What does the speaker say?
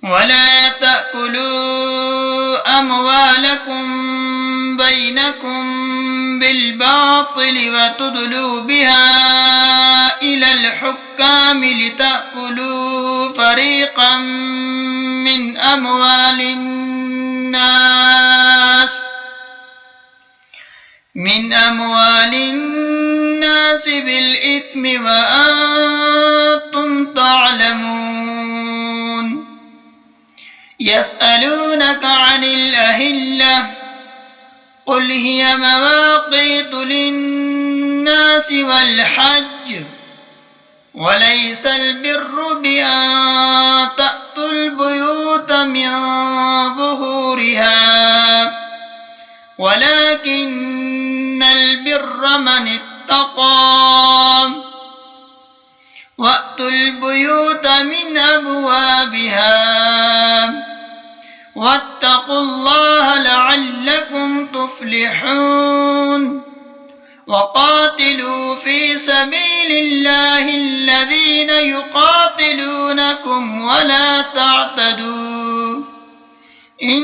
ولا تأكلوا أموالكم بينكم بالباطل وتدلوا بها إلى الحكام لتأكلوا فريقا من أموال الناس بالإثم وأنتم تعلمون يسألونك عن الأهلة قل هي مواقيت للناس والحج وليس البر بأن تأتوا البيوت من ظهورها ولكن البر من اتقى وأتوا البيوت من أبوابها واتقوا الله لعلكم تفلحون وقاتلوا في سبيل الله الذين يقاتلونكم ولا تعتدوا إن